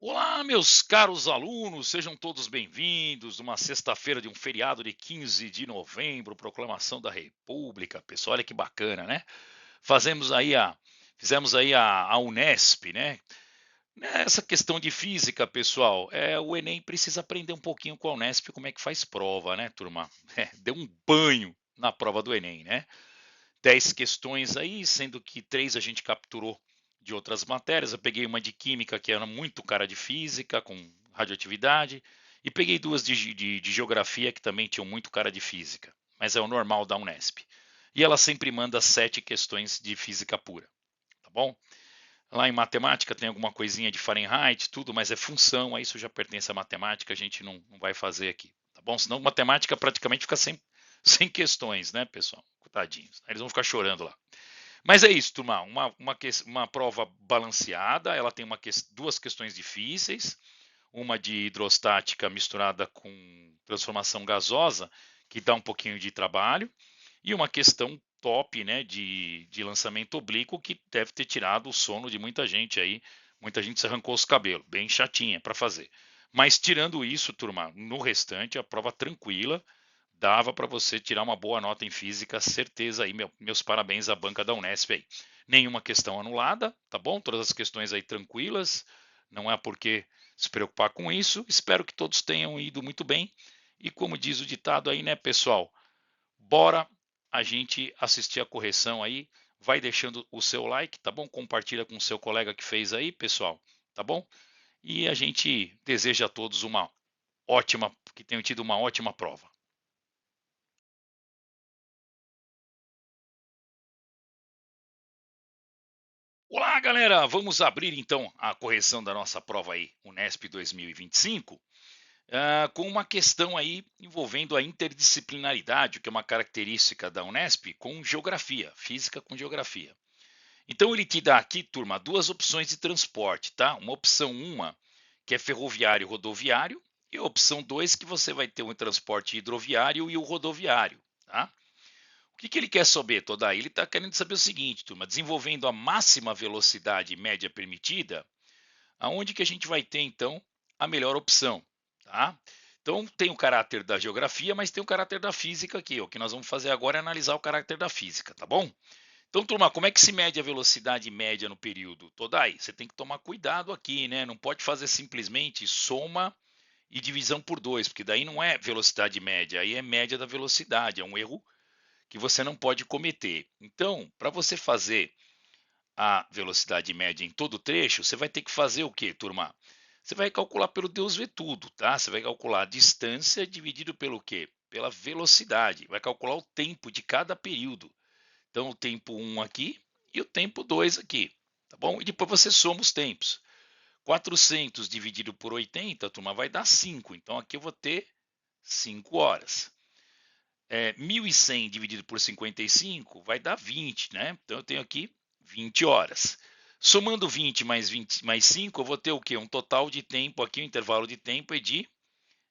Olá, meus caros alunos, sejam todos bem-vindos. Uma sexta-feira de um feriado de 15 de novembro, proclamação da República. Pessoal, olha que bacana, né? Fazemos aí a, fizemos aí a Unesp, né? Essa questão de física, pessoal, o Enem precisa aprender um pouquinho com a Unesp como é que faz prova, né, turma? Deu um banho na prova do Enem, né? 10 questões aí, sendo que 3 a gente capturou de outras matérias. Eu peguei uma de química, que era muito cara de física, com radioatividade, e peguei duas de geografia, que também tinham muito cara de física, mas é o normal da Unesp. E ela sempre manda 7 questões de física pura, tá bom? Lá em matemática tem alguma coisinha de Fahrenheit, tudo, mas é função, aí isso já pertence à matemática, a gente não vai fazer aqui, tá bom? Senão matemática praticamente fica sem questões, né, pessoal? Coitadinhos, eles vão ficar chorando lá. Mas é isso, turma. Uma prova balanceada. Ela tem duas questões difíceis. Uma de hidrostática misturada com transformação gasosa, que dá um pouquinho de trabalho. E uma questão top, né, de lançamento oblíquo, que deve ter tirado o sono de muita gente aí. Muita gente se arrancou os cabelos. Bem chatinha para fazer. Mas tirando isso, turma, no restante, a prova tranquila dava para você tirar uma boa nota em física, certeza aí, meus parabéns à banca da Unesp aí. Nenhuma questão anulada, tá bom? Todas as questões aí tranquilas, não há por que se preocupar com isso. Espero que todos tenham ido muito bem. E como diz o ditado aí, né, pessoal? Bora a gente assistir a correção aí. Vai deixando o seu like, tá bom? Compartilha com o seu colega que fez aí, pessoal, tá bom? E a gente deseja a todos que tenham tido uma ótima prova. Olá, galera! Vamos abrir então a correção da nossa prova aí, Unesp 2025, com uma questão aí envolvendo a interdisciplinaridade, que é uma característica da Unesp, com geografia, física com geografia. Então ele te dá aqui, turma, duas opções de transporte, tá? Uma opção que é ferroviário e rodoviário, e a opção 2, que você vai ter o transporte hidroviário e o rodoviário, tá? O que ele quer saber, Todai? Ele está querendo saber o seguinte, turma, desenvolvendo a máxima velocidade média permitida, aonde que a gente vai ter, então, a melhor opção, tá? Então, tem o caráter da geografia, mas tem o caráter da física aqui. O que nós vamos fazer agora é analisar o caráter da física, tá bom? Então, turma, como é que se mede a velocidade média no período? Todai, você tem que tomar cuidado aqui, né? Não pode fazer simplesmente soma e divisão por 2, porque daí não é velocidade média, aí é média da velocidade, é um erro que você não pode cometer. Então, para você fazer a velocidade média em todo o trecho, você vai ter que fazer o quê, turma? Você vai calcular pelo Deus vê tudo, tá? Você vai calcular a distância dividido pelo quê? Pela velocidade. Vai calcular o tempo de cada período. Então, o tempo 1 aqui e o tempo 2 aqui, tá bom? E depois você soma os tempos. 400 dividido por 80, turma, vai dar 5. Então, aqui eu vou ter 5 horas. 1.100 dividido por 55 vai dar 20, né? Então eu tenho aqui 20 horas. Somando 20 mais 5, eu vou ter o quê? Um total de tempo aqui, o intervalo de tempo é de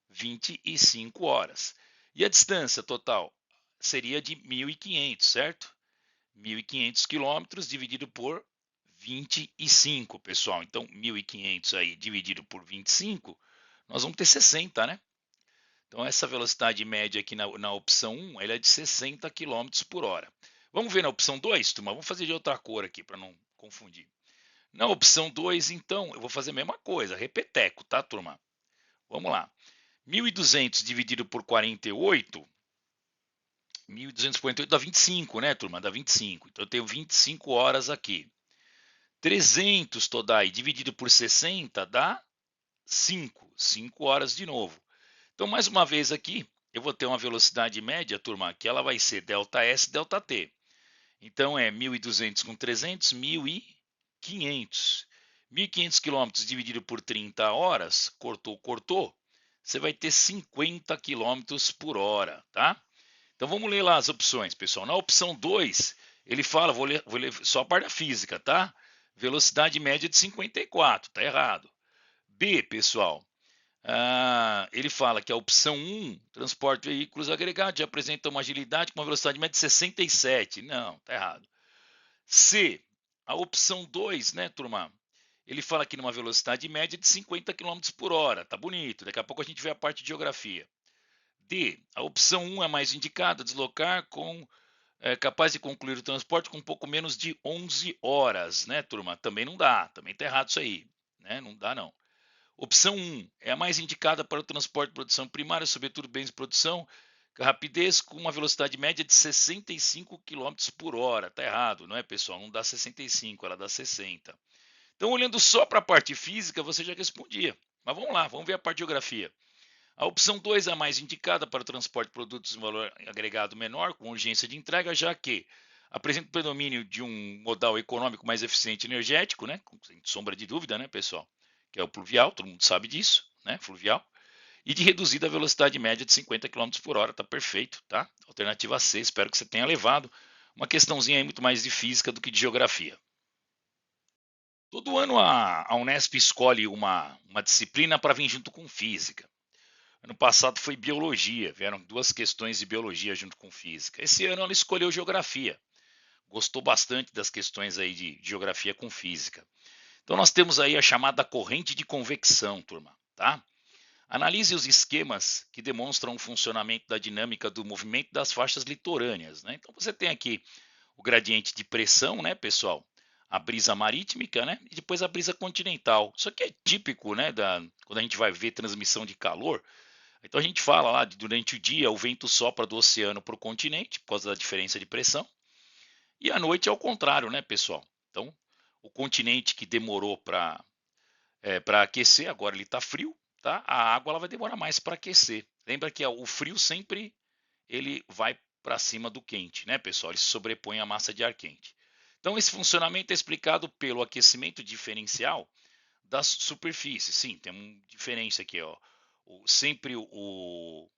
25 horas. E a distância total seria de 1.500, certo? 1.500 quilômetros dividido por 25, pessoal. Então, 1.500 aí dividido por 25, nós vamos ter 60, né? Então, essa velocidade média aqui na opção 1, ela é de 60 km por hora. Vamos ver na opção 2, turma? Vamos fazer de outra cor aqui, para não confundir. Na opção 2, então, eu vou fazer a mesma coisa, repeteco, tá, turma? Vamos lá. 1.200 dividido por 48, 1.200 por 48 dá 25, né, turma? Dá 25. Então, eu tenho 25 horas aqui. 300 Todai dividido por 60 dá 5 horas de novo. Então, mais uma vez aqui, eu vou ter uma velocidade média, turma, que ela vai ser ΔS, ΔT. Então, é 1.200 com 300, 1.500. 1.500 quilômetros dividido por 30 horas, cortou, você vai ter 50 quilômetros por hora, tá? Então, vamos ler lá as opções, pessoal. Na opção 2, ele fala, vou ler só a parte da física, tá? Velocidade média de 54, tá errado. B, pessoal, ele fala que a opção 1, transporte de veículos agregados, já apresenta uma agilidade com uma velocidade média de 67. Não, tá errado. C, a opção 2, né, turma? Ele fala aqui numa velocidade média de 50 quilômetros por hora. Tá bonito. Daqui a pouco a gente vê a parte de geografia. D, a opção 1 é mais indicada, deslocar com capaz de concluir o transporte com um pouco menos de 11 horas, né, turma? Também não dá, também tá errado isso aí, né? Não dá não. Opção 1 é a mais indicada para o transporte de produção primária, sobretudo bens de produção, rapidez com uma velocidade média de 65 quilômetros por hora. Tá errado, não é, pessoal? Não dá 65, ela dá 60. Então, olhando só para a parte física, você já respondia. Mas vamos lá, vamos ver a parte de geografia. A opção 2 é a mais indicada para o transporte de produtos em valor agregado menor, com urgência de entrega, já que apresenta o predomínio de um modal econômico mais eficiente e energético, né? Sem sombra de dúvida, né, pessoal? Que é o pluvial, todo mundo sabe disso, né? Fluvial. E de reduzida velocidade média de 50 quilômetros por hora, tá perfeito, tá? Alternativa C, espero que você tenha levado uma questãozinha aí muito mais de física do que de geografia. Todo ano a Unesp escolhe uma disciplina para vir junto com física. Ano passado foi biologia, vieram duas questões de biologia junto com física. Esse ano ela escolheu geografia. Gostou bastante das questões aí de geografia com física. Então nós temos aí a chamada corrente de convecção, turma, tá? Analise os esquemas que demonstram o funcionamento da dinâmica do movimento das faixas litorâneas, né? Então você tem aqui o gradiente de pressão, né, pessoal? A brisa marítmica, né? E depois a brisa continental. Isso aqui é típico, né, quando a gente vai ver transmissão de calor. Então a gente fala lá de durante o dia o vento sopra do oceano para o continente por causa da diferença de pressão. E à noite é o contrário, né, pessoal? Então o continente que demorou para aquecer, agora ele está frio, tá? A água ela vai demorar mais para aquecer. Lembra que o frio sempre ele vai para cima do quente, né, pessoal? Ele se sobrepõe à massa de ar quente. Então esse funcionamento é explicado pelo aquecimento diferencial das superfícies. Sim, tem uma diferença aqui, ó. Sempre o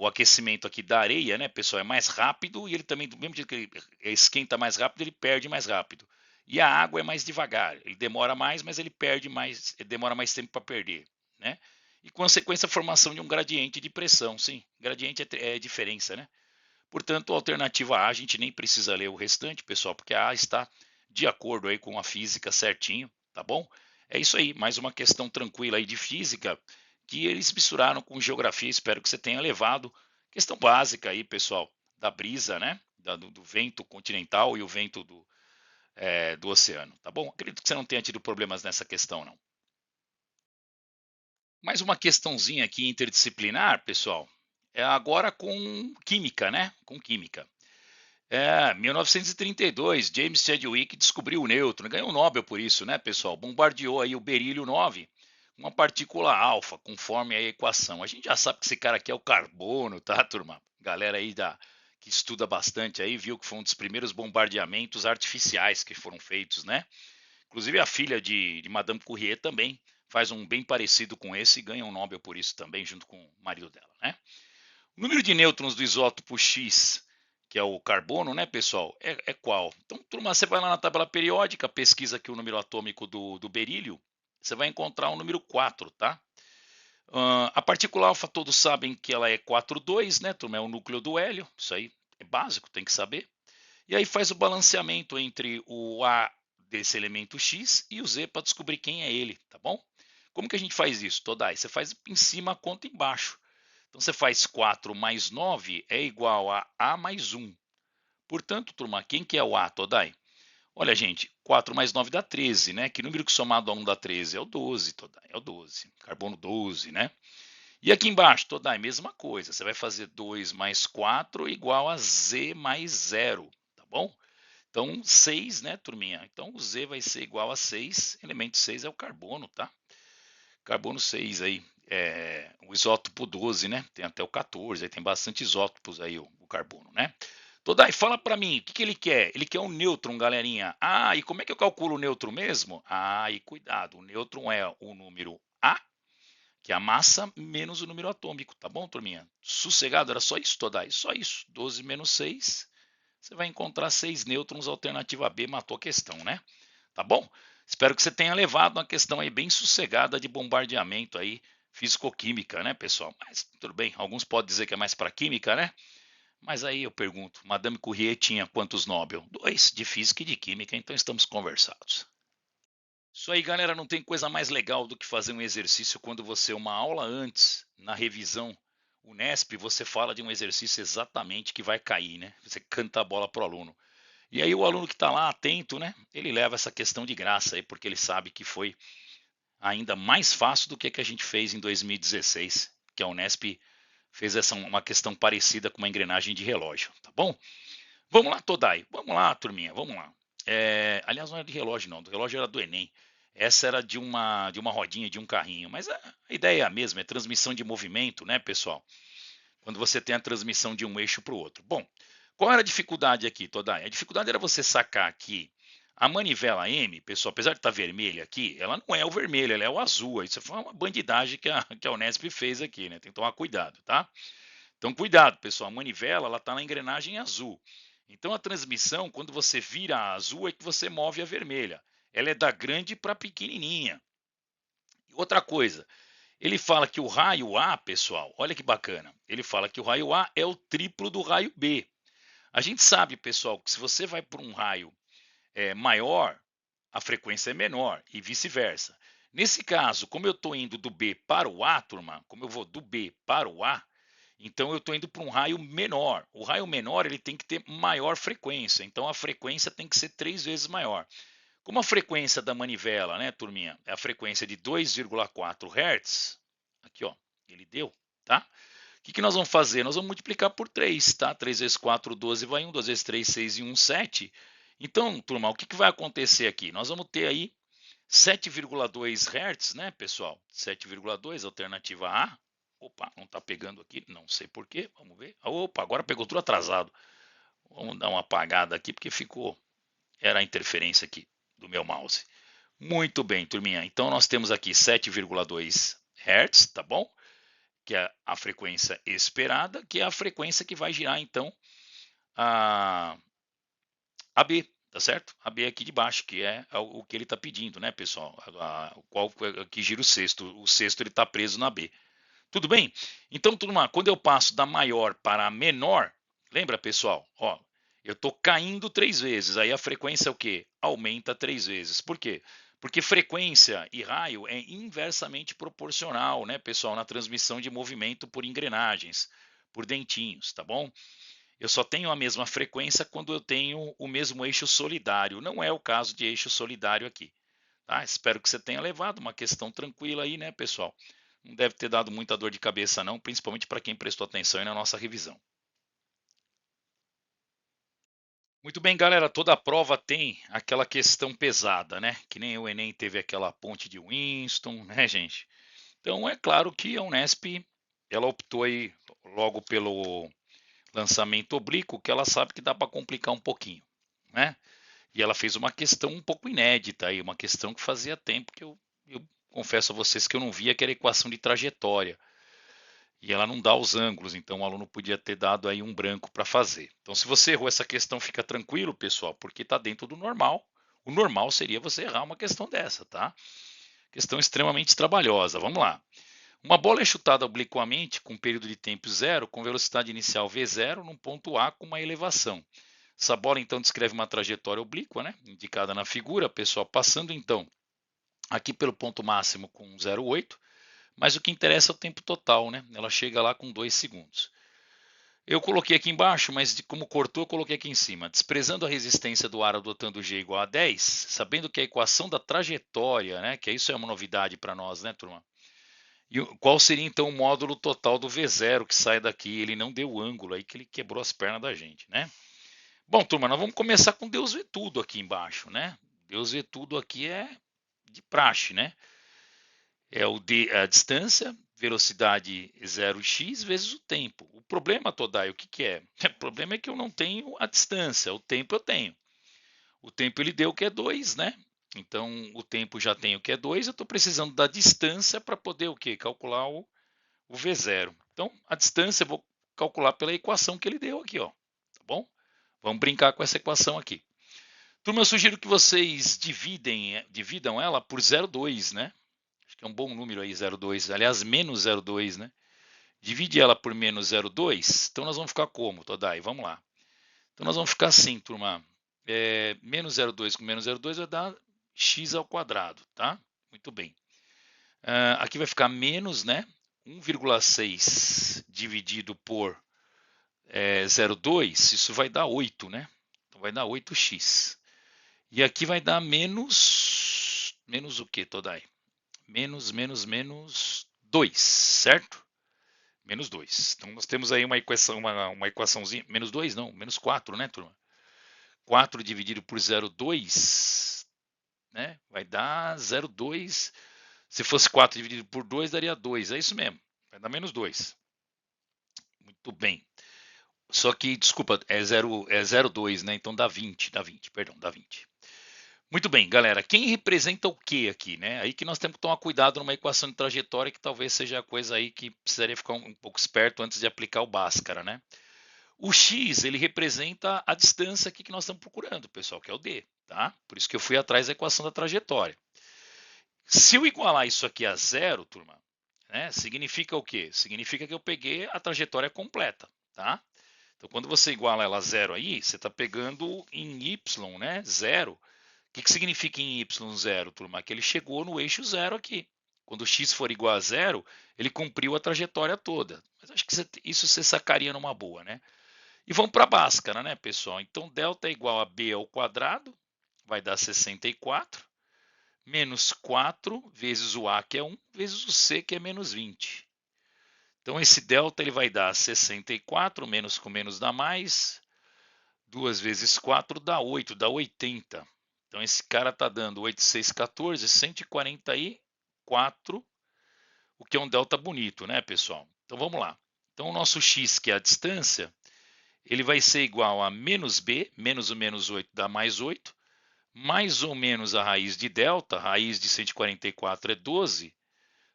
aquecimento aqui da areia, né, pessoal, é mais rápido e ele também, do mesmo jeito que ele esquenta mais rápido, ele perde mais rápido. E a água é mais devagar, ele demora mais, mas ele perde mais, ele demora mais tempo para perder, né? E consequência a formação de um gradiente de pressão, sim, gradiente é diferença, né? Portanto, a alternativa A, a gente nem precisa ler o restante, pessoal, porque a A está de acordo aí com a física certinho, tá bom? É isso aí, mais uma questão tranquila aí de física que eles misturaram com geografia, espero que você tenha levado. Questão básica aí, pessoal, da brisa, né? Do vento continental e o vento do oceano, tá bom? Acredito que você não tenha tido problemas nessa questão, não. Mais uma questãozinha aqui interdisciplinar, pessoal, é agora com química, né? Com química. 1932, James Chadwick descobriu o nêutron, ganhou o Nobel por isso, né, pessoal? Bombardeou aí o berílio 9, uma partícula alfa, conforme a equação. A gente já sabe que esse cara aqui é o carbono, tá, turma? Galera aí que estuda bastante aí, viu que foi um dos primeiros bombardeamentos artificiais que foram feitos, né? Inclusive a filha de Madame Curie também faz um bem parecido com esse e ganha um Nobel por isso também, junto com o marido dela, né? O número de nêutrons do isótopo X, que é o carbono, né, pessoal, é qual? Então, turma, você vai lá na tabela periódica, pesquisa aqui o número atômico do berílio, você vai encontrar o número 4, tá? A partícula alfa, todos sabem que ela é 4,2, né, turma? É o núcleo do hélio, isso aí é básico, tem que saber. E aí faz o balanceamento entre o A desse elemento X e o Z para descobrir quem é ele, tá bom? Como que a gente faz isso, Todai? Você faz em cima a conta embaixo. Então você faz 4 mais 9 é igual a mais 1. Portanto, turma, quem que é o A, Todai? Olha, gente, 4 mais 9 dá 13, né? Que número que somado a 1 dá 13? É o 12, Todai, é o 12. Carbono 12, né? E aqui embaixo, Todai, mesma coisa. Você vai fazer 2 mais 4 igual a Z mais 0, tá bom? Então, 6, né, turminha? Então, o Z vai ser igual a 6. Elemento 6 é o carbono, tá? Carbono 6 aí, o isótopo 12, né? Tem até o 14, aí tem bastante isótopos aí o carbono, né? Todai, fala para mim, o que, que ele quer? Ele quer um nêutron, galerinha. Ah, e como é que eu calculo o nêutron mesmo? Ah, e cuidado, o nêutron é o número A, que é a massa, menos o número atômico, tá bom, turminha? Sossegado, era só isso, Todai, só isso. 12 menos 6, você vai encontrar 6 nêutrons, alternativa B, matou a questão, né? Tá bom? Espero que você tenha levado uma questão aí bem sossegada de bombardeamento aí, físico-química, né, pessoal? Mas tudo bem, alguns podem dizer que é mais para química, né? Mas aí eu pergunto, Madame Curie tinha quantos Nobel? 2, de física e de química, então estamos conversados. Isso aí, galera, não tem coisa mais legal do que fazer um exercício quando você, uma aula antes, na revisão Unesp, você fala de um exercício exatamente que vai cair, né? Você canta a bola pro aluno. E aí o aluno que está lá atento, né? Ele leva essa questão de graça aí, porque ele sabe que foi ainda mais fácil do que a gente fez em 2016, que a Unesp fez uma questão parecida com uma engrenagem de relógio, tá bom? Vamos lá, Todai. Vamos lá, turminha, vamos lá. Aliás, não era de relógio, não. Do relógio era do Enem. Essa era de uma rodinha, de um carrinho. Mas a ideia é a mesma, é transmissão de movimento, né, pessoal? Quando você tem a transmissão de um eixo para o outro. Bom, qual era a dificuldade aqui, Todai? A dificuldade era você sacar aqui a manivela M, pessoal, apesar de estar vermelha aqui, ela não é o vermelho, ela é o azul. Isso foi uma bandidagem que a Unesp fez aqui, né? Tem que tomar cuidado, tá? Então, cuidado, pessoal. A manivela ela está na engrenagem azul. Então, a transmissão, quando você vira a azul, é que você move a vermelha. Ela é da grande para pequenininha. E outra coisa, ele fala que o raio A, pessoal, olha que bacana. Ele fala que o raio A é o triplo do raio B. A gente sabe, pessoal, que se você vai para um raio maior, a frequência é menor e vice-versa. Nesse caso, como eu estou indo do B para o A, turma, como eu vou do B para o A, então eu estou indo para um raio menor. O raio menor ele tem que ter maior frequência, então a frequência tem que ser 3 vezes maior. Como a frequência da manivela, né, turminha, é a frequência de 2,4 Hz, aqui ó, ele deu, tá? O que nós vamos fazer? Nós vamos multiplicar por 3, tá? 3 vezes 4, 12 vai 1, 2 vezes 3, 6 e 1, 7. Então, turma, o que vai acontecer aqui? Nós vamos ter aí 7,2 Hz, né, pessoal? 7,2, alternativa A. Opa, não está pegando aqui, não sei porquê, vamos ver. Opa, agora pegou tudo atrasado. Vamos dar uma apagada aqui, porque era a interferência aqui do meu mouse. Muito bem, turminha. Então, nós temos aqui 7,2 Hz, tá bom? Que é a frequência esperada, que é a frequência que vai girar, então, a B, tá certo? A B aqui de baixo, que é o que ele está pedindo, né, pessoal? Qual que gira o sexto? O sexto ele está preso na B. Tudo bem? Então, turma, quando eu passo da maior para a menor, lembra, pessoal? Ó, eu estou caindo 3 vezes, aí a frequência é o quê? Aumenta 3 vezes. Por quê? Porque frequência e raio é inversamente proporcional, né, pessoal, na transmissão de movimento por engrenagens, por dentinhos, tá bom? Eu só tenho a mesma frequência quando eu tenho o mesmo eixo solidário. Não é o caso de eixo solidário aqui. Tá? Espero que você tenha levado uma questão tranquila aí, né, pessoal? Não deve ter dado muita dor de cabeça, não, principalmente para quem prestou atenção aí na nossa revisão. Muito bem, galera. Toda a prova tem aquela questão pesada, né? Que nem o Enem teve aquela ponte de Winston, né, gente? Então, é claro que a Unesp ela optou aí logo pelo lançamento oblíquo, que ela sabe que dá para complicar um pouquinho, né? E ela fez uma questão um pouco inédita aí, uma questão que fazia tempo que eu confesso a vocês que eu não via, que era equação de trajetória. E ela não dá os ângulos, então o aluno podia ter dado aí um branco para fazer. Então, se você errou essa questão, fica tranquilo, pessoal, porque está dentro do normal. O normal seria você errar uma questão dessa, tá? Questão extremamente trabalhosa. Vamos lá. Uma bola é chutada obliquamente com período de tempo zero, com velocidade inicial v0, num ponto A com uma elevação. Essa bola, então, descreve uma trajetória oblíqua, né? Indicada na figura, pessoal, passando, então, aqui pelo ponto máximo com 0,8, mas o que interessa é o tempo total, né? Ela chega lá com 2 segundos. Eu coloquei aqui embaixo, mas como cortou, eu coloquei aqui em cima. Desprezando a resistência do ar adotando G igual a 10, sabendo que a equação da trajetória, né? Que isso é uma novidade para nós, né, turma? E qual seria então o módulo total do V0 que sai daqui? Ele não deu ângulo aí que ele quebrou as pernas da gente, né? Bom, turma, nós vamos começar com Deus vê tudo aqui embaixo, né? Deus vê tudo aqui é de praxe, né? É a distância, velocidade 0x vezes o tempo. O problema, Todai, o que é? O problema é que eu não tenho a distância, o tempo eu tenho. O tempo ele deu que é 2, né? Então, o tempo já tem o que é 2, eu estou precisando da distância para poder o quê? Calcular o V0. Então, a distância eu vou calcular pela equação que ele deu aqui, ó. Tá bom? Vamos brincar com essa equação aqui. Turma, eu sugiro que vocês dividam ela por 0,2, né? Acho que é um bom número aí, 0,2. Aliás, menos 0,2, né? Divide ela por menos 0,2. Então, nós vamos ficar como, Todai? Vamos lá. Então, nós vamos ficar assim, turma. Menos 0,2 com menos 0,2 vai dar x ao quadrado, tá? Muito bem. Aqui vai ficar menos, né? 1,6 dividido por 0,2, isso vai dar 8, né? Então vai dar 8x. E aqui vai dar menos o que, Todai? Menos 2, certo? Menos 2. Então nós temos aí uma equaçãozinha, menos 2 não, menos 4, né, turma? 4 dividido por 0,2, né? Vai dar 0,2. Se fosse 4 dividido por 2, daria 2. É isso mesmo. Vai dar menos 2. Muito bem. Só que, desculpa, é 0,2, né? Então dá 20, perdão, dá 20. Muito bem, galera. Quem representa o que aqui, né? Aí que nós temos que tomar cuidado numa equação de trajetória que talvez seja a coisa aí que precisaria ficar um pouco esperto antes de aplicar o Bhaskara, né? O x, ele representa a distância aqui que nós estamos procurando, pessoal, que é o d, tá? Por isso que eu fui atrás da equação da trajetória. Se eu igualar isso aqui a zero, turma, né? Significa o quê? Significa que eu peguei a trajetória completa, tá? Então, quando você iguala ela a zero aí, você está pegando em y, né? Zero. O que significa em y zero, turma? Que ele chegou no eixo zero aqui. Quando x for igual a zero, ele cumpriu a trajetória toda. Mas acho que isso você sacaria numa boa, né? E vamos para a Bhaskara, né, pessoal? Então, delta é igual a b ao quadrado, vai dar 64, menos 4 vezes o a, que é 1, vezes o c, que é menos 20. Então, esse delta ele vai dar 64, menos com menos dá mais, 2 vezes 4 dá 8, dá 80. Então, esse cara está dando 8, 6, 14, 144, o que é um delta bonito, né, pessoal? Então, vamos lá. Então, o nosso x, que é a distância, ele vai ser igual a menos b, menos o menos 8 dá mais 8, mais ou menos a raiz de delta, a raiz de 144 é 12,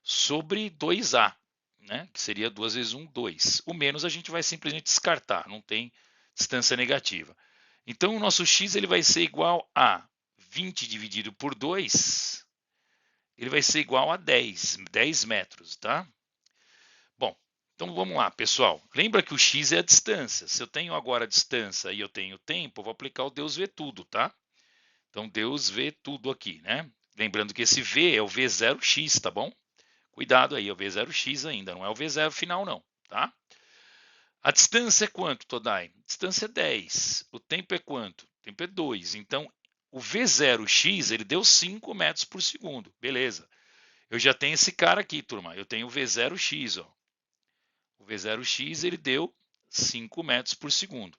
sobre 2a, né? Que seria 2 vezes 1, 2. O menos a gente vai simplesmente descartar, não tem distância negativa. Então, o nosso x ele vai ser igual a 20 dividido por 2, ele vai ser igual a 10 metros, tá? Bom, então vamos lá, pessoal. Lembra que o x é a distância. Se eu tenho agora a distância e eu tenho tempo, eu vou aplicar o Deus vê tudo, tá? Então, Deus vê tudo aqui, né? Lembrando que esse v é o v0x, tá bom? Cuidado aí, é o v0x ainda, não é o v0 final não, tá? A distância é quanto, Todai? A distância é 10. O tempo é quanto? O tempo é 2. Então, o v0x, ele deu 5 metros por segundo. Beleza. Eu já tenho esse cara aqui, turma. Eu tenho o v0x, ó. O v0x, ele deu 5 metros por segundo.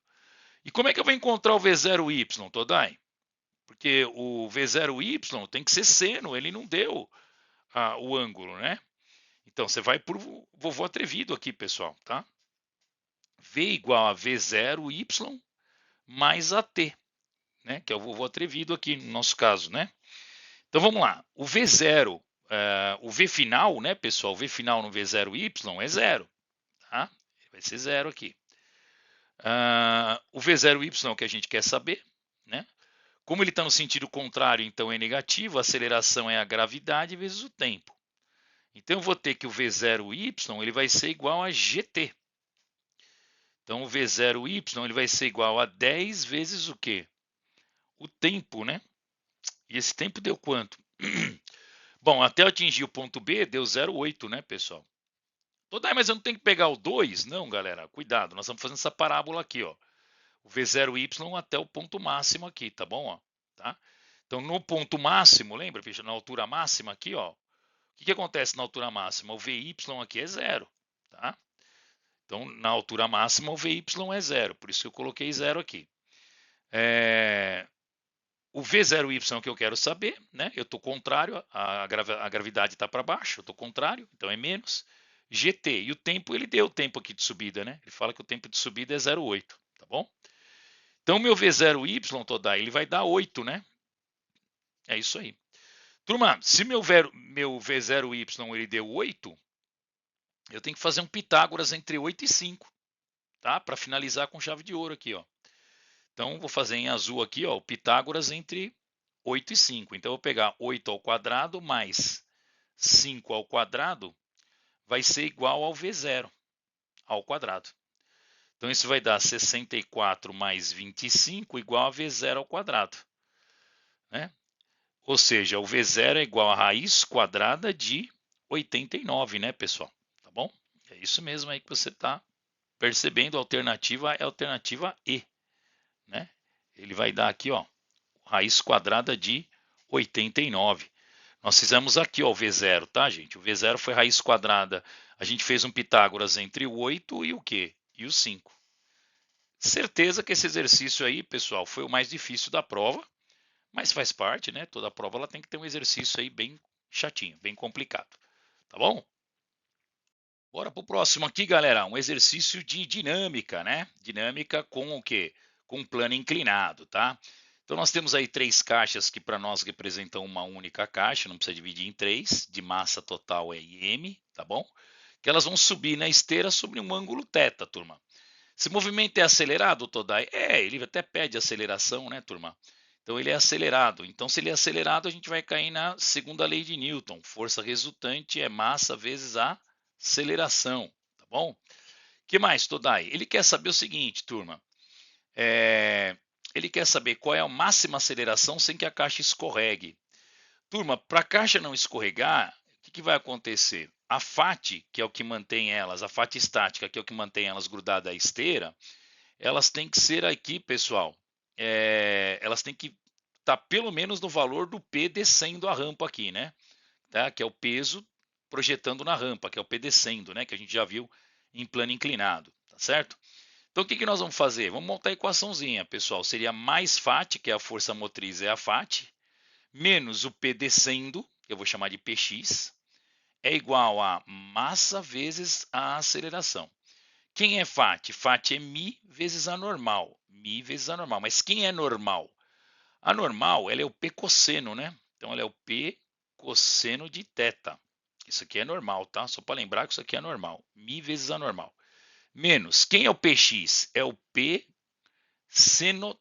E como é que eu vou encontrar o v0y, Todai? Porque o v0y tem que ser seno, ele não deu o ângulo, né? Então, você vai por vovô atrevido aqui, pessoal, tá? V igual a V0Y mais AT, né? Que é o vovô atrevido aqui no nosso caso, né? Então, vamos lá. O V0, o V final, né, pessoal? O V final no V0Y é zero, tá? Vai ser zero aqui. O V0Y é o que a gente quer saber, né? Como ele está no sentido contrário, então é negativo, a aceleração é a gravidade vezes o tempo. Então, eu vou ter que o V0y ele vai ser igual a GT. Então, o V0y ele vai ser igual a 10 vezes o quê? O tempo, né? E esse tempo deu quanto? Bom, até eu atingir o ponto B, deu 0,8, né, pessoal? Mas eu não tenho que pegar o 2? Não, galera, cuidado. Nós estamos fazendo essa parábola aqui, ó. O V0y até o ponto máximo aqui, tá bom? Ó, tá? Então, no ponto máximo, lembra, na altura máxima aqui, ó. O que acontece na altura máxima? O Vy aqui é zero, tá? Então, na altura máxima, o Vy é zero, por isso que eu coloquei zero aqui. O V0y que eu quero saber, né? Eu estou contrário, a gravidade está para baixo, eu estou contrário, então é menos. GT, e o tempo, ele deu o tempo aqui de subida, né? Ele fala que o tempo de subida é 0,8, tá bom? Então, meu V0y, Todai, ele vai dar 8, né? É isso aí. Turma, se meu V0y ele deu 8, eu tenho que fazer um Pitágoras entre 8 e 5, tá? Para finalizar com chave de ouro aqui, ó. Então, vou fazer em azul aqui, ó, o Pitágoras entre 8 e 5. Então, eu vou pegar 8 ao quadrado mais 5 ao quadrado vai ser igual ao V0 ao quadrado. Então, isso vai dar 64 mais 25 igual a V0 ao quadrado, né? Ou seja, o V0 é igual a raiz quadrada de 89, né, pessoal? Tá bom? É isso mesmo aí que você está percebendo. A alternativa é a alternativa E, né? Ele vai dar aqui, ó, raiz quadrada de 89. Nós fizemos aqui, ó, o V0, tá, gente? O V0 foi raiz quadrada. A gente fez um Pitágoras entre o 8 e o quê? E o 5. Certeza que esse exercício aí, pessoal, foi o mais difícil da prova, mas faz parte, né? Toda prova ela tem que ter um exercício aí bem chatinho, bem complicado. Tá bom? Bora pro próximo aqui, galera. Um exercício de dinâmica, né? Dinâmica com o quê? Com um plano inclinado, tá? Então nós temos aí 3 caixas que para nós representam uma única caixa, não precisa dividir em 3, de massa total é m, tá bom? Que elas vão subir na esteira sobre um ângulo θ, turma. Esse movimento é acelerado, Todai? É, ele até pede aceleração, né, turma? Então ele é acelerado. Então, se ele é acelerado, a gente vai cair na segunda lei de Newton. Força resultante é massa vezes a aceleração, tá bom? O que mais, Todai? Ele quer saber o seguinte, turma. Ele quer saber qual é a máxima aceleração sem que a caixa escorregue. Turma, para a caixa não escorregar, o que vai acontecer? A FAT, que é o que mantém elas, a FAT estática, que é o que mantém elas grudadas à esteira, elas têm que ser aqui, pessoal, elas têm que estar pelo menos no valor do P descendo a rampa aqui, né? Tá? Que é o peso projetando na rampa, que é o P descendo, né? Que a gente já viu em plano inclinado, tá certo? Então o que nós vamos fazer? Vamos montar a equaçãozinha, pessoal. Seria mais FAT, que é a força motriz, é a FAT, menos o P descendo, que eu vou chamar de PX, é igual a massa vezes a aceleração. Quem é FAT? FAT é μ vezes a normal. μ vezes a normal. Mas quem é normal? A normal, ela é o P cosseno, né? Então, ela é o P cosseno de θ. Isso aqui é normal, tá? Só para lembrar que isso aqui é normal. μ vezes a normal. Menos, quem é o PX? É o P seno,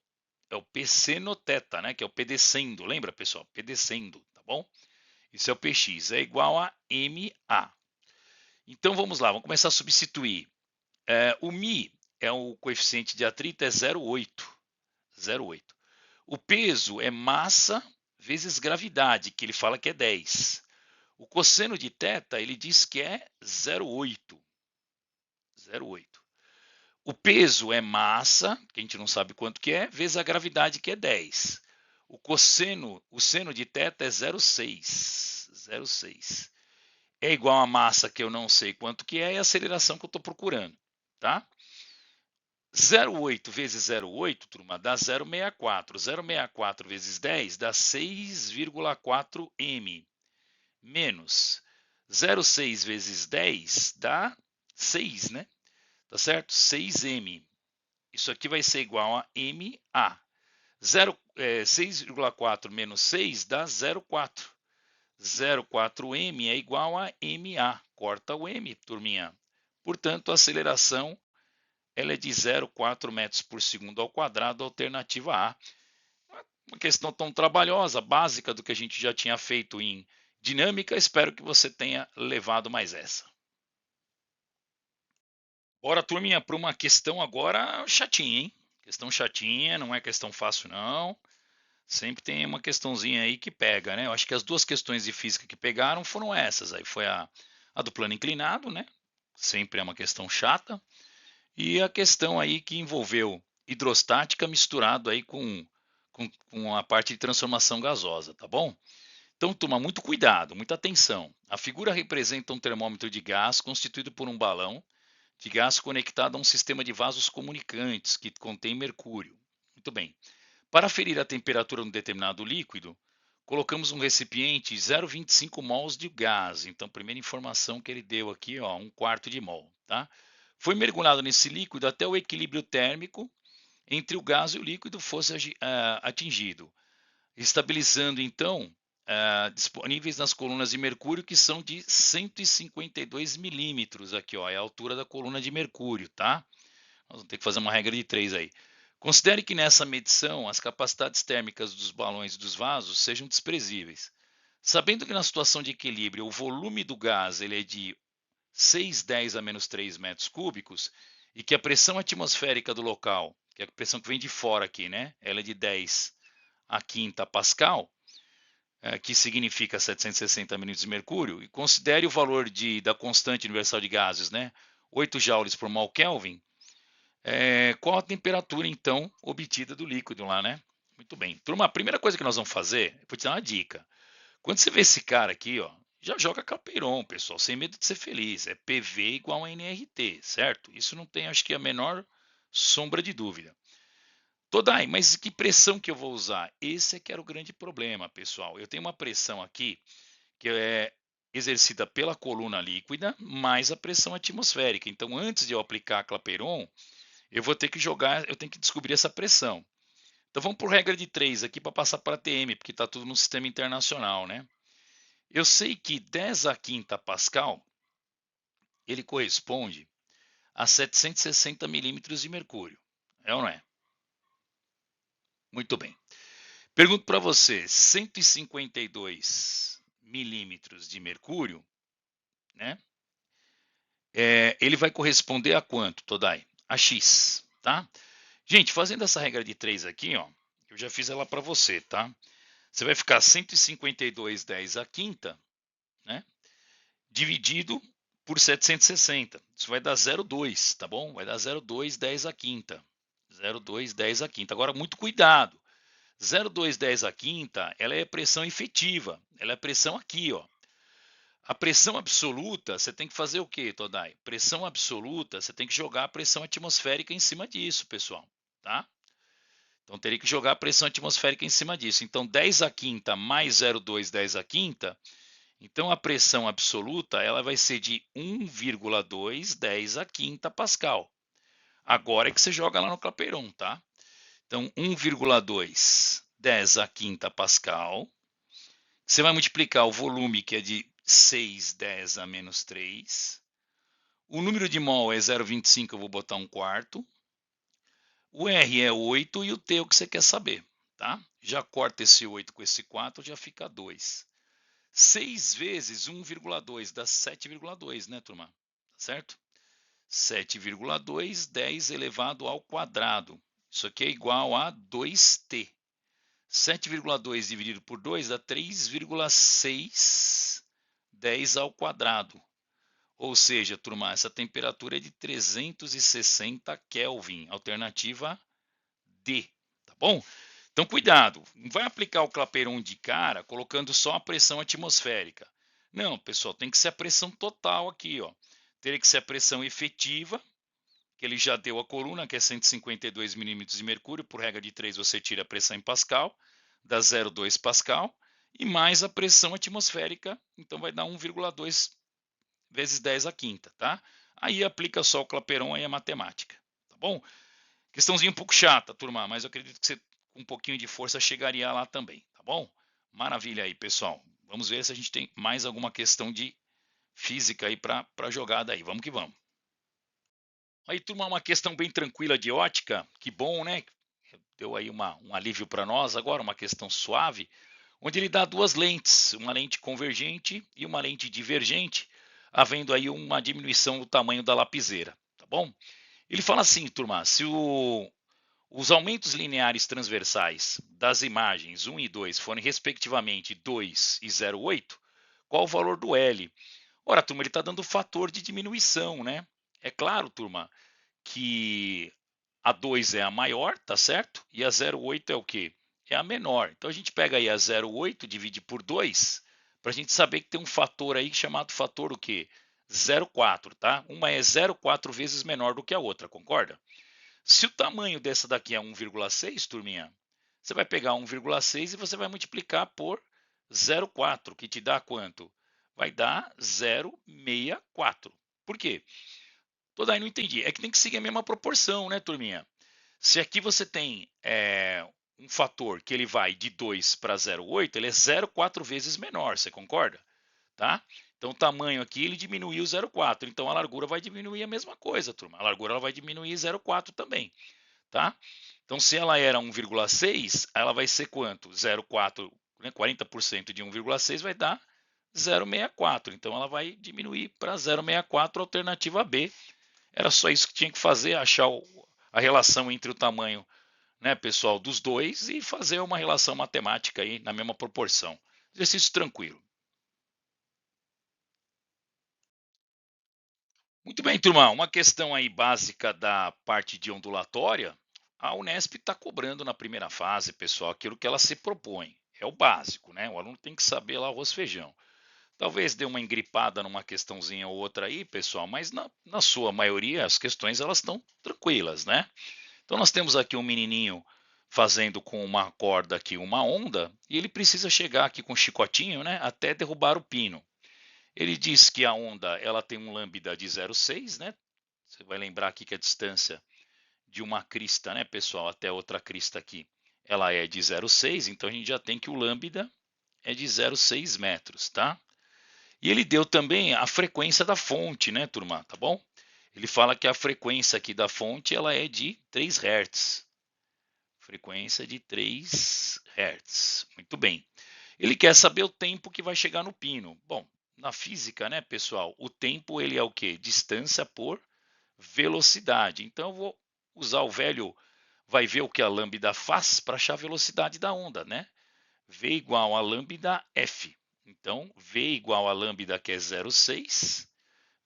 é o P seno θ, né? Que é o P descendo. Lembra, pessoal? P descendo, tá bom? Isso é o PX. É igual a MA. Então, vamos lá. Vamos começar a substituir. O μ é o coeficiente de atrito, é 0,8. 0,8. O peso é massa vezes gravidade, que ele fala que é 10. O cosseno de θ, ele diz que é 0,8. 0,8. O peso é massa, que a gente não sabe quanto que é, vezes a gravidade, que é 10. O seno de θ é 0,6. 0,6. É igual a massa que eu não sei quanto que é e a aceleração que eu estou procurando, tá? 0,8 vezes 0,8, turma, dá 0,64. 0,64 vezes 10 dá 6,4 m. Menos 0,6 vezes 10 dá 6, né? Tá certo? 6m. Isso aqui vai ser igual a MA. 6,4 menos 6 dá 0,4. 0,4m é igual a MA. Corta o M, turminha. Portanto, a aceleração ela é de 0,4 metros por segundo ao quadrado, alternativa A. Uma questão tão trabalhosa, básica do que a gente já tinha feito em dinâmica, espero que você tenha levado mais essa. Bora, turminha, para uma questão agora chatinha, hein? Questão chatinha, não é questão fácil, não. Sempre tem uma questãozinha aí que pega, né? Eu acho que as duas questões de física que pegaram foram essas. Aí foi a do plano inclinado, né? Sempre é uma questão chata. E a questão aí que envolveu hidrostática misturado aí com a parte de transformação gasosa, tá bom? Então, toma muito cuidado, muita atenção. A figura representa um termômetro de gás constituído por um balão de gás conectado a um sistema de vasos comunicantes que contém mercúrio. Muito bem. Para aferir a temperatura de um determinado líquido, colocamos um recipiente 0,25 mols de gás. Então, primeira informação que ele deu aqui, ó, 1/4 de mol, tá? Foi mergulhado nesse líquido até o equilíbrio térmico entre o gás e o líquido fosse atingido, estabilizando então disponíveis nas colunas de mercúrio que são de 152 milímetros aqui, ó, é a altura da coluna de mercúrio, tá? Nós vamos ter que fazer uma regra de 3 aí. Considere que nessa medição as capacidades térmicas dos balões e dos vasos sejam desprezíveis. Sabendo que na situação de equilíbrio o volume do gás ele é de 610 a menos 3 metros cúbicos e que a pressão atmosférica do local, que é a pressão que vem de fora aqui, né? Ela é de 10 a quinta pascal. que significa 760 milímetros de mercúrio, e considere o valor da constante universal de gases, né? 8 joules por mol Kelvin. Qual a temperatura, então, obtida do líquido lá, né? Muito bem. Turma, a primeira coisa que nós vamos fazer, vou te dar uma dica. Quando você vê esse cara aqui, ó, já joga Clapeyron, pessoal, sem medo de ser feliz. É PV igual a NRT, certo? Isso não tem, acho que, a menor sombra de dúvida. Todai, mas que pressão que eu vou usar? Esse é que era o grande problema, pessoal. Eu tenho uma pressão aqui que é exercida pela coluna líquida mais a pressão atmosférica. Então, antes de eu aplicar a Clapeyron, eu vou ter que jogar, eu tenho que descobrir essa pressão. Então, vamos por regra de 3 aqui para passar para a TM, porque está tudo no sistema internacional, né? Eu sei que 10 a quinta Pascal, ele corresponde a 760 milímetros de mercúrio. É ou não é? Muito bem. Pergunto para você, 152 milímetros de mercúrio, né? Ele vai corresponder a quanto, Todai? A X, tá? Gente, fazendo essa regra de 3 aqui, ó, eu já fiz ela para você, tá? Você vai ficar 152,10 a quinta, né? Dividido por 760. Isso vai dar 0,2, tá bom? Vai dar 0,210 a quinta. 0,210 a quinta. Agora, muito cuidado. 0,210 a quinta, ela é pressão efetiva. Ela é pressão aqui, ó. A pressão absoluta, você tem que fazer o quê, Todai? Pressão absoluta, você tem que jogar a pressão atmosférica em cima disso, pessoal, tá? Então, teria que jogar a pressão atmosférica em cima disso. Então, 10 a quinta mais 0,210 a quinta, então a pressão absoluta ela vai ser de 1,210 a quinta Pascal. Agora é que você joga lá no Clapeyron, tá? Então, 1,210 a quinta Pascal. Você vai multiplicar o volume, que é de 610 a menos 3. O número de mol é 0,25, eu vou botar 1/4. O R é 8 e o T é o que você quer saber, tá? Já corta esse 8 com esse 4, já fica 2. 6 vezes 1,2 dá 7,2, né, turma? Tá certo? 7,2, 10 elevado ao quadrado. Isso aqui é igual a 2t. 7,2 dividido por 2 dá 3,6, 10 ao quadrado. Ou seja, turma, essa temperatura é de 360 Kelvin, alternativa D, tá bom? Então, cuidado, não vai aplicar o Clapeyron de cara colocando só a pressão atmosférica. Não, pessoal, tem que ser a pressão total aqui, ó. Teria que ser a pressão efetiva, que ele já deu a coluna, que é 152 milímetros de mercúrio, por regra de 3 você tira a pressão em Pascal, dá 0,2 Pascal, e mais a pressão atmosférica, então vai dar 1,2 vezes 10 a quinta, tá? Aí aplica só o Clapeyron aí a matemática, tá bom? Questãozinha um pouco chata, turma, mas eu acredito que você com um pouquinho de força chegaria lá também, tá bom? Maravilha aí, pessoal. Vamos ver se a gente tem mais alguma questão de física aí para jogada aí. Vamos que vamos. Aí, turma, uma questão bem tranquila de ótica. Que bom, né? Deu aí um alívio para nós agora, uma questão suave, onde ele dá duas lentes, uma lente convergente e uma lente divergente, havendo aí uma diminuição do tamanho da lapiseira, tá bom? Ele fala assim, turma, se os aumentos lineares transversais das imagens 1 e 2 forem respectivamente 2 e 0,8, qual o valor do L? Ora, turma, ele está dando o fator de diminuição, né? É claro, turma, que a 2 é a maior, tá certo? E a 0,8 é o quê? É a menor. Então a gente pega aí a 0,8, divide por 2, para a gente saber que tem um fator aí chamado fator o quê? 0,4, tá? Uma é 0,4 vezes menor do que a outra, concorda? Se o tamanho dessa daqui é 1,6, turminha, você vai pegar 1,6 e você vai multiplicar por 0,4, que te dá quanto? Vai dar 0,64. Por quê? Toda aí não entendi. É que tem que seguir a mesma proporção, né, turminha? Se aqui você tem um fator que ele vai de 2 para 0,8, ele é 0,4 vezes menor, você concorda? Tá? Então o tamanho aqui ele diminuiu 0,4, então a largura vai diminuir a mesma coisa, turma. A largura ela vai diminuir 0,4 também, tá? Então se ela era 1,6, ela vai ser quanto? 0,4, né? 40% de 1,6 vai dar 0,64. Então ela vai diminuir para 0,64, alternativa B. Era só isso que tinha que fazer, achar a relação entre o tamanho, né, pessoal, dos dois e fazer uma relação matemática aí na mesma proporção. Exercício tranquilo. Muito bem, turma. Uma questão aí básica da parte de ondulatória. A Unesp está cobrando na primeira fase, pessoal, aquilo que ela se propõe. É o básico, né? O aluno tem que saber lá arroz e feijão. Talvez dê uma engripada numa questãozinha ou outra aí, pessoal, mas na sua maioria as questões elas estão tranquilas, né? Então nós temos aqui um menininho fazendo com uma corda aqui uma onda e ele precisa chegar aqui com um chicotinho, né, até derrubar o pino. Ele diz que a onda ela tem um lambda de 0,6, né? Você vai lembrar aqui que a distância de uma crista, né, pessoal, até outra crista aqui, ela é de 0,6, então a gente já tem que o lambda é de 0,6 metros, tá? E ele deu também a frequência da fonte, né, turma? Tá bom? Ele fala que a frequência aqui da fonte ela é de 3 Hz. Frequência de 3 Hz. Muito bem. Ele quer saber o tempo que vai chegar no pino. Bom, na física, né, pessoal, o tempo ele é o quê? Distância por velocidade. Então eu vou usar o velho vai ver o que a lambda faz para achar a velocidade da onda, né? V igual a lambda F. Então, V igual a lambda, que é 0,6,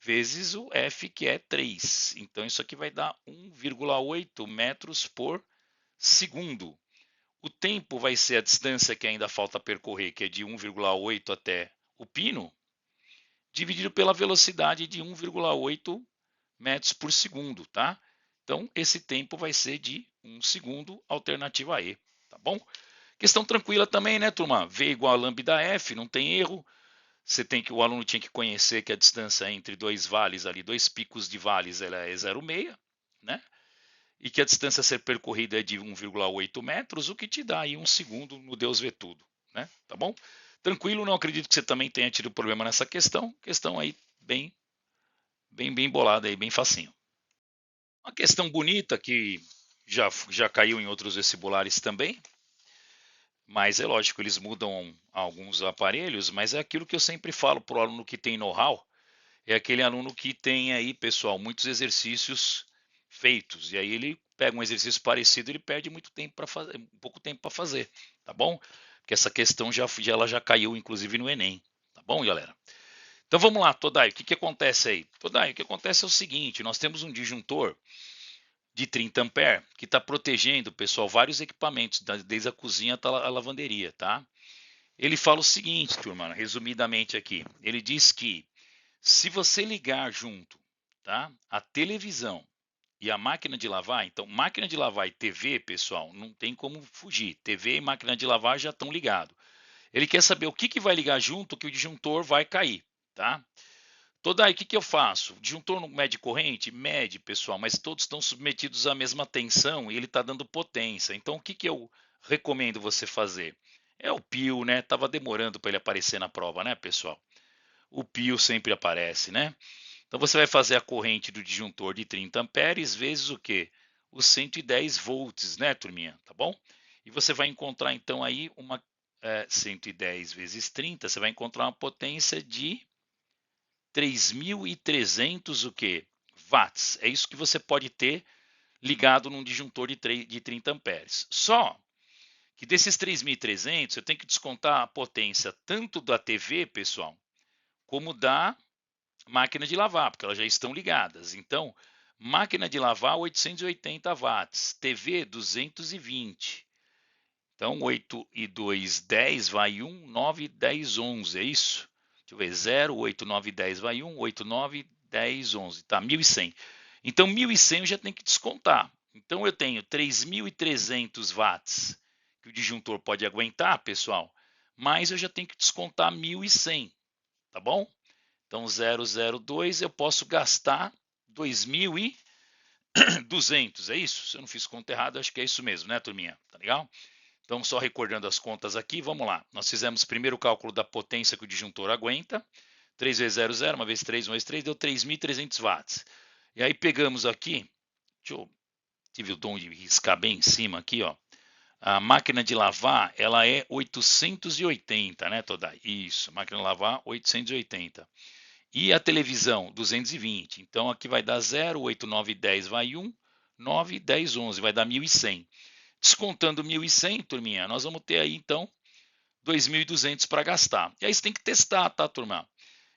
vezes o F, que é 3. Então, isso aqui vai dar 1,8 metros por segundo. O tempo vai ser a distância que ainda falta percorrer, que é de 1,8 até o pino, dividido pela velocidade de 1,8 metros por segundo, tá? Então, esse tempo vai ser de 1 segundo, alternativa E, tá bom? Questão tranquila também, né, turma? V igual a lambda F, não tem erro. O aluno tinha que conhecer que a distância entre dois vales ali, dois picos de vales, ela é 0,6, né? E que a distância a ser percorrida é de 1,8 metros, o que te dá aí 1 segundo no Deus vê tudo, né? Tá bom? Tranquilo, não acredito que você também tenha tido problema nessa questão. Questão aí bem bolada aí, bem facinho. Uma questão bonita que já caiu em outros vestibulares também, mas é lógico, eles mudam alguns aparelhos, mas é aquilo que eu sempre falo para o aluno que tem know-how, é aquele aluno que tem aí, pessoal, muitos exercícios feitos, e aí ele pega um exercício parecido, ele perde muito tempo para fazer, pouco tempo para fazer, tá bom? Porque essa questão ela já caiu, inclusive, no Enem, tá bom, galera? Então vamos lá, Todai, o que acontece aí? Todai, o que acontece é o seguinte, nós temos um disjuntor de 30 ampere que está protegendo, pessoal, vários equipamentos, desde a cozinha até a lavanderia, tá? Ele fala o seguinte, turma, resumidamente aqui. Ele diz que se você ligar junto, tá, a televisão e a máquina de lavar, então máquina de lavar e TV, pessoal, não tem como fugir. TV e máquina de lavar já estão ligados. Ele quer saber o que vai ligar junto que o disjuntor vai cair, tá? Todai, o que eu faço? O disjuntor não mede corrente? Mede, pessoal, mas todos estão submetidos à mesma tensão e ele está dando potência. Então, o que eu recomendo você fazer? É o pio, né? Tava demorando para ele aparecer na prova, né, pessoal? O pio sempre aparece, né? Então, você vai fazer a corrente do disjuntor de 30 amperes vezes o quê? Os 110 volts, né, turminha? Tá bom? E você vai encontrar, então, aí 110 vezes 30, você vai encontrar uma potência de 3.300 o quê? Watts. É isso que você pode ter ligado num disjuntor de 30 amperes. Só que desses 3.300, eu tenho que descontar a potência tanto da TV, pessoal, como da máquina de lavar, porque elas já estão ligadas. Então, máquina de lavar 880 watts, TV 220. Então, 8 e 2, 10, vai 1, 9, 10, 11, é isso? Deixa eu ver, 0, 8, 9, 10, vai 1, 8, 9, 10, 11, tá, 1.100. Então, 1.100 eu já tenho que descontar. Então, eu tenho 3.300 watts que o disjuntor pode aguentar, pessoal, mas eu já tenho que descontar 1.100, tá bom? Então, 002 eu posso gastar 2.200, é isso? Se eu não fiz conta errada, acho que é isso mesmo, né, turminha? Tá legal? Então, só recordando as contas aqui, vamos lá. Nós fizemos primeiro o cálculo da potência que o disjuntor aguenta. 3 vezes 0, 0, 1 vezes 3, 1 vezes 3, deu 3.300 watts. E aí pegamos aqui, tive o dom de riscar bem em cima aqui, ó. A máquina de lavar, ela é 880, né, Todai? Isso, máquina de lavar 880. E a televisão, 220. Então, aqui vai dar 0, 8, 9, 10, vai 1, 9, 10, 11, vai dar 1.100. Descontando 1.100, turminha, nós vamos ter aí, então, 2.200 para gastar. E aí você tem que testar, tá, turma?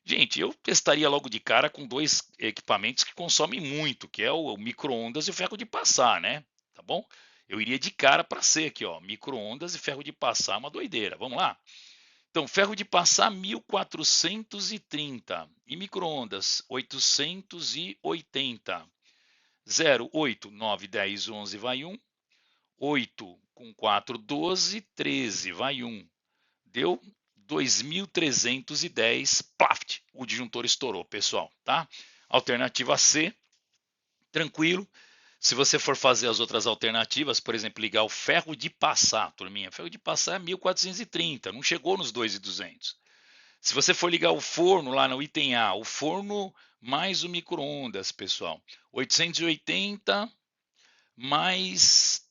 Gente, eu testaria logo de cara com dois equipamentos que consomem muito, que é o micro-ondas e o ferro de passar, né? Tá bom? Eu iria de cara para ser aqui, ó, micro-ondas e ferro de passar, uma doideira. Vamos lá? Então, ferro de passar 1.430 e micro-ondas 880. 0, 8, 9, 10, 11, vai 1. 8 com 4, 12, 13, vai 1. Deu 2.310, plaft, o disjuntor estourou, pessoal, tá? Alternativa C, tranquilo. Se você for fazer as outras alternativas, por exemplo, ligar o ferro de passar, turminha, ferro de passar é 1.430, não chegou nos 2.200. Se você for ligar o forno lá no item A, o forno mais o micro-ondas, pessoal, 880 mais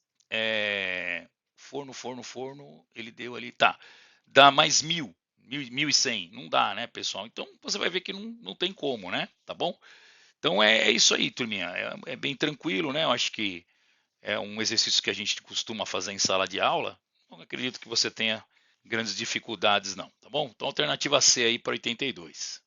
forno, ele deu ali, tá, dá mais 1.100, não dá, né, pessoal? Então você vai ver que não tem como, né? Tá bom? Então é isso aí, turminha. É bem tranquilo, né? Eu acho que é um exercício que a gente costuma fazer em sala de aula. Não acredito que você tenha grandes dificuldades, não, tá bom? Então alternativa C aí para 82.